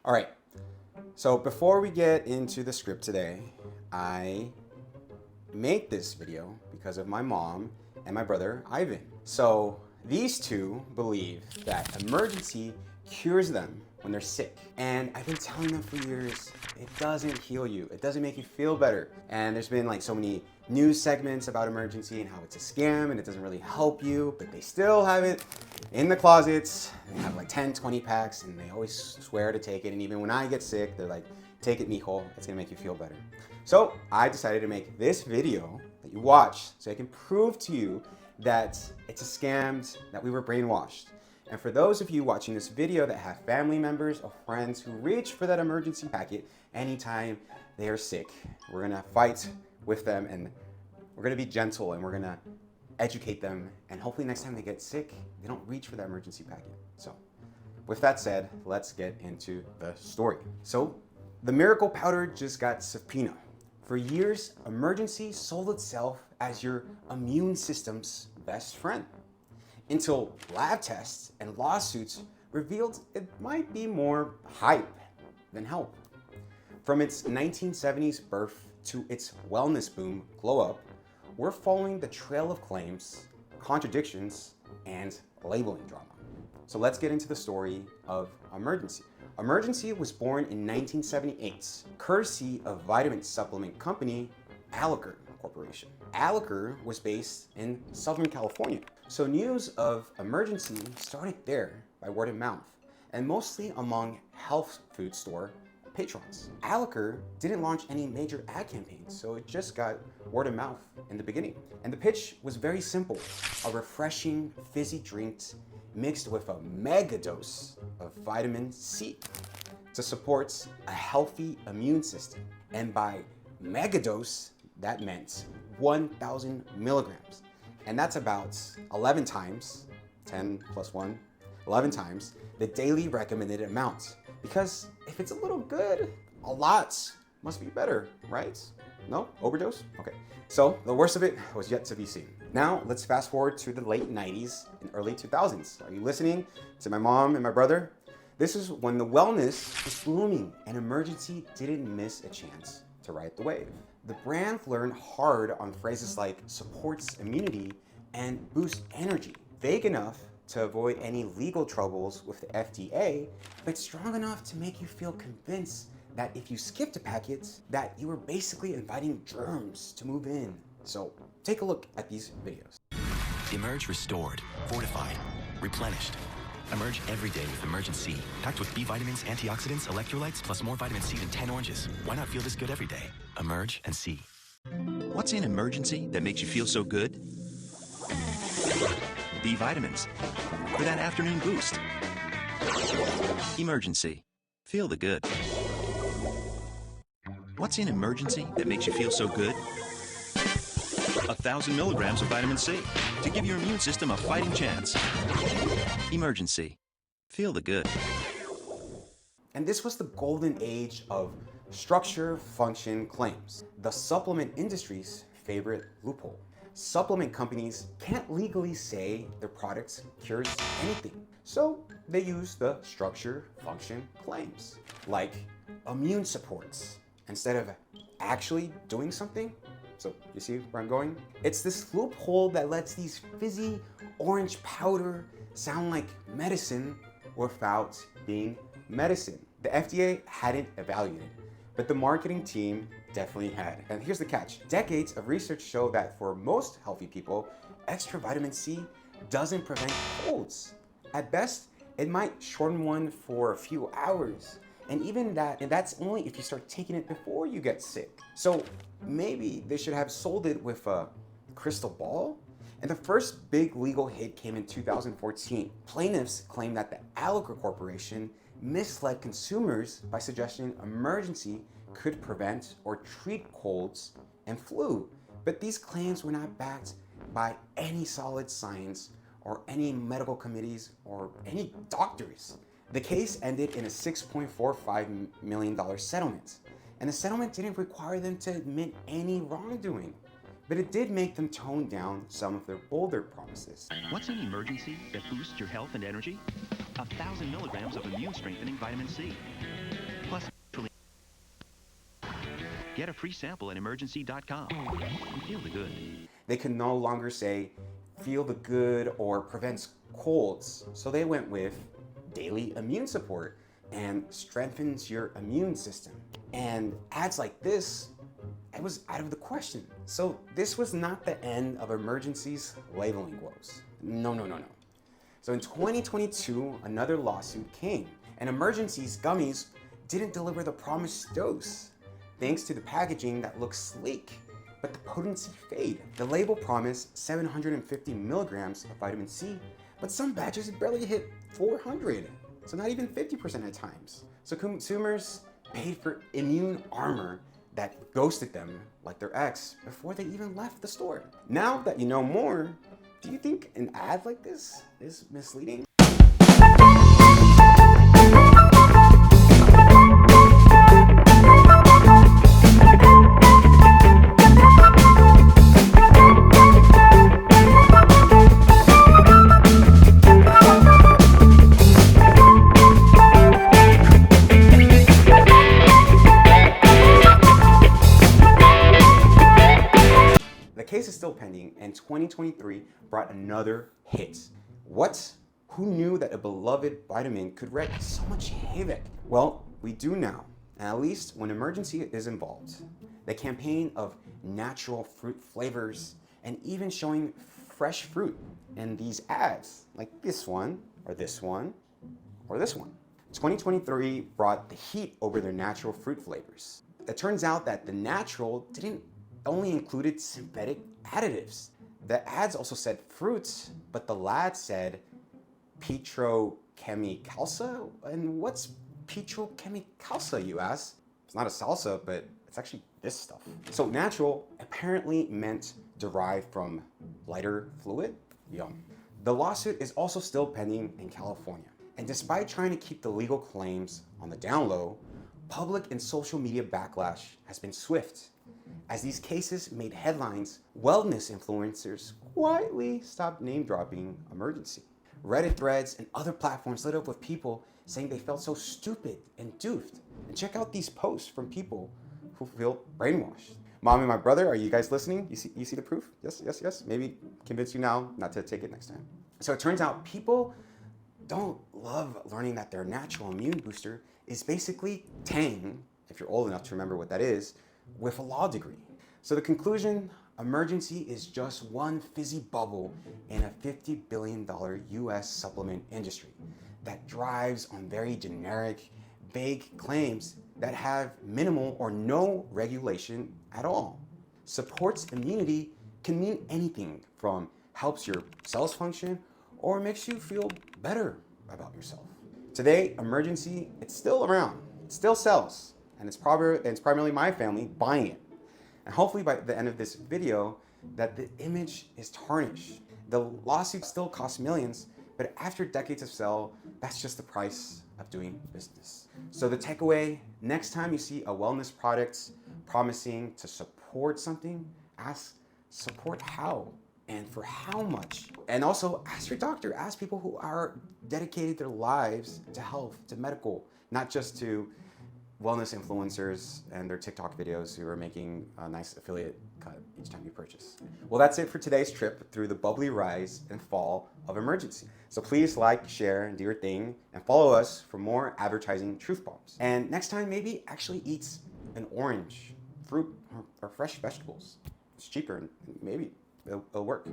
All right, so before we get into the script today, I made this video because of my mom and my brother Ivan. So these two believe that Emergen-C cures them when they're sick. And I've been telling them for years, it doesn't heal you. It doesn't make you feel better. And there's been like so many news segments about Emergen-C and how it's a scam and it doesn't really help you, but they still have it in the closets. They have like 10, 20 packs and they always swear to take it. And even when I get sick, they're like, take it, mijo, it's gonna make you feel better. So I decided to make this video that you watch so I can prove to you that it's a scam, that we were brainwashed. And for those of you watching this video that have family members or friends who reach for that Emergen-C packet anytime they are sick, we're gonna fight with them and we're gonna be gentle and we're gonna educate them, and hopefully next time they get sick, they don't reach for that Emergen-C packet. So with that said, let's get into the story. So the miracle powder just got subpoenaed. For years, Emergen-C sold itself as your immune system's best friend, until lab tests and lawsuits revealed it might be more hype than help. From its 1970s birth to its wellness boom glow up, we're following the trail of claims, contradictions, and labeling drama. So let's get into the story of Emergen-C. Emergen-C was born in 1978, courtesy of vitamin supplement company Alacer Corporation. Alacer was based in Southern California. So news of Emergen-C started there by word of mouth, and mostly among health food store patrons. Alacer didn't launch any major ad campaigns, so it just got word of mouth in the beginning. And the pitch was very simple: a refreshing fizzy drink mixed with a mega dose of vitamin C to support a healthy immune system. And by mega dose, that meant 1,000 milligrams. And that's about 11 times, 10 plus 1, 11 times the daily recommended amount. Because if it's a little good, a lot must be better, right? No? Overdose? Okay. So the worst of it was yet to be seen. Now let's fast forward to the late 90s and early 2000s. Are you listening to my mom and my brother? This is when the wellness was blooming and Emergen-C didn't miss a chance to ride the wave. The brand learned hard on phrases like supports immunity and boosts energy, vague enough to avoid any legal troubles with the FDA, but strong enough to make you feel convinced that if you skipped a packet, that you were basically inviting germs to move in. So take a look at these videos. Emerge restored, fortified, replenished. Emerge every day with Emergen-C, packed with B vitamins, antioxidants, electrolytes, plus more vitamin C than 10 oranges. Why not feel this good every day? Emerge-C. What's in Emergen-C that makes you feel so good? B vitamins for that afternoon boost. Emergen-C. Feel the good. What's in Emergen-C that makes you feel so good? 1,000 milligrams of vitamin C to give your immune system a fighting chance. Emergen-C. Feel the good. And this was the golden age of structure function claims, the supplement industry's favorite loophole. Supplement companies can't legally say their products cures anything, so they use the structure function claims, like immune supports, instead of actually doing something. So you see where I'm going? It's this loophole that lets these fizzy orange powder sound like medicine without being medicine. The FDA hadn't evaluated, but the marketing team definitely had. And here's the catch. Decades of research show that for most healthy people, extra vitamin C doesn't prevent colds. At best, it might shorten one for a few hours. And even that's only if you start taking it before you get sick. So maybe they should have sold it with a crystal ball? And the first big legal hit came in 2014. Plaintiffs claimed that the Alacer Corporation misled consumers by suggesting Emergen-C could prevent or treat colds and flu. But these claims were not backed by any solid science or any medical committees or any doctors. The case ended in a $6.45 million settlement. And the settlement didn't require them to admit any wrongdoing, but it did make them tone down some of their bolder promises. What's in Emergen-C that boosts your health and energy? 1,000 milligrams of immune-strengthening vitamin C. Plus, get a free sample at Emergen-C.com and feel the good. They could no longer say feel the good or prevents colds, so they went with daily immune support and strengthens your immune system. And ads like this, it was out of the question. So this was not the end of Emergen-C's labeling woes. No. So in 2022, another lawsuit came, and Emergen-C's gummies didn't deliver the promised dose, thanks to the packaging that looks sleek, but the potency fade. The label promised 750 milligrams of vitamin C, but some batches barely hit 400, so not even 50% at times. So consumers paid for immune armor that ghosted them like their ex before they even left the store. Now that you know more, do you think an ad like this is misleading? The case is still pending, and 2023 brought another hit. What? Who knew that a beloved vitamin could wreak so much havoc? Well, we do now, and at least when Emergen-C is involved. The campaign of natural fruit flavors and even showing fresh fruit in these ads, like this one, or this one, or this one. 2023 brought the heat over their natural fruit flavors. It turns out that the natural didn't only included synthetic additives. The ads also said fruits, but the lad said petrochemicalsa. And what's petrochemicalsa, you ask? It's not a salsa, but it's actually this stuff. So natural apparently meant derived from lighter fluid. Yum. The lawsuit is also still pending in California. And despite trying to keep the legal claims on the down low, public and social media backlash has been swift. As these cases made headlines, wellness influencers quietly stopped name-dropping Emergen-C. Reddit threads and other platforms lit up with people saying they felt so stupid and doofed. And check out these posts from people who feel brainwashed. Mom and my brother, are you guys listening? You see the proof? Yes. Maybe convince you now not to take it next time. So it turns out people don't love learning that their natural immune booster is basically Tang, if you're old enough to remember what that is, with a law degree. So the conclusion, Emergen-C is just one fizzy bubble in a $50 billion US supplement industry that drives on very generic, vague claims that have minimal or no regulation at all. Supports immunity can mean anything from helps your cells function or makes you feel better about yourself. Today, Emergen-C, it's still around, it still sells. And it's primarily my family buying it. And hopefully by the end of this video, that the image is tarnished. The lawsuit still costs millions, but after decades of sell, that's just the price of doing business. So the takeaway, next time you see a wellness product promising to support something, ask support how and for how much. And also ask your doctor, ask people who are dedicated their lives to health, to medical, not just to wellness influencers and their TikTok videos who are making a nice affiliate cut each time you purchase. Well, that's it for today's trip through the bubbly rise and fall of Emergen-C. So please like, share, and do your thing, and follow us for more advertising truth bombs. And next time, maybe actually eat an orange, fruit, or fresh vegetables. It's cheaper, and maybe it'll work.